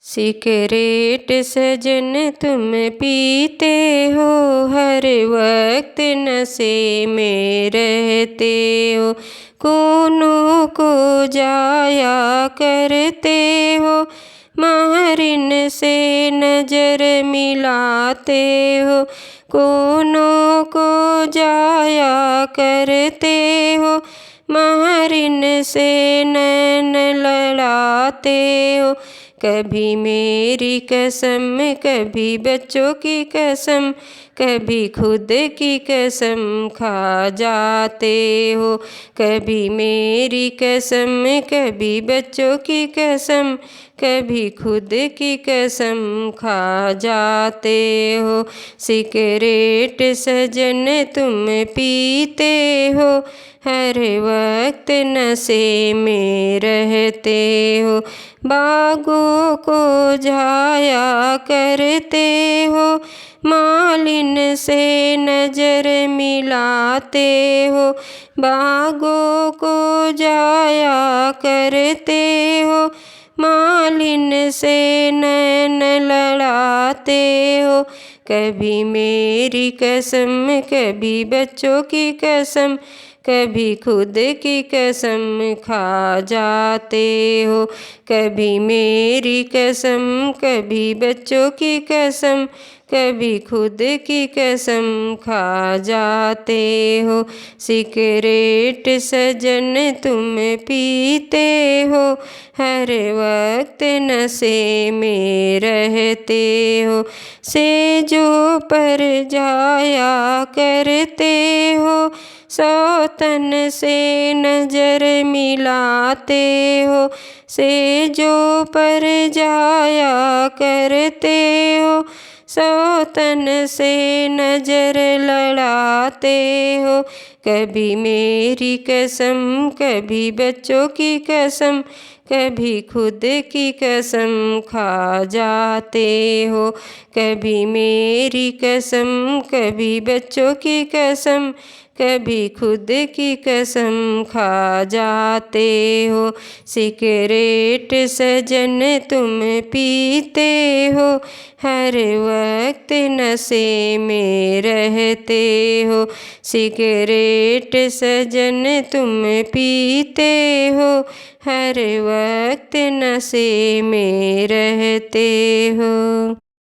Cigarette सजन तुम पीते हो, हर वक्त नशे में रहते हो। खूनों को जाया करते हो, महरिन से नजर मिलाते हो। खूनों को जाया करते हो, महरिन से नैन लड़ाते हो। कभी मेरी कसम कभी बच्चों की कसम, कभी खुद की कसम खा जाते हो। कभी मेरी कसम कभी बच्चों की कसम, कभी खुद की कसम खा जाते हो। सिगरेट सजन तुम पीते हो, हर वक्त नशे में रहते हो। बागों को जाया करते हो, मालिन से नजर मिलाते हो। बागों को जाया करते हो, मालिन से नैन लड़ाते हो। कभी मेरी कसम कभी बच्चों की कसम, कभी खुद की कसम खा जाते हो। कभी मेरी कसम कभी बच्चों की कसम, कभी खुद की कसम खा जाते हो। सिगरेट सजन तुम पीते हो, हर वक्त नशे में रहते हो। सेजों पर जाया करते हो, सौतन से नजर मिलाते हो। सेजों पर जाया करते हो, सौतन से नजर लड़ाते हो। कभी मेरी कसम कभी बच्चों की कसम, कभी खुद की कसम खा जाते हो। कभी मेरी कसम कभी बच्चों की कसम, कभी खुद की कसम खा जाते हो। सिगरेट सजन तुम पीते हो, हर वक्त नशे में रहते हो। सिगरेट सजन तुम पीते हो, हर वक्त नशे में रहते हो।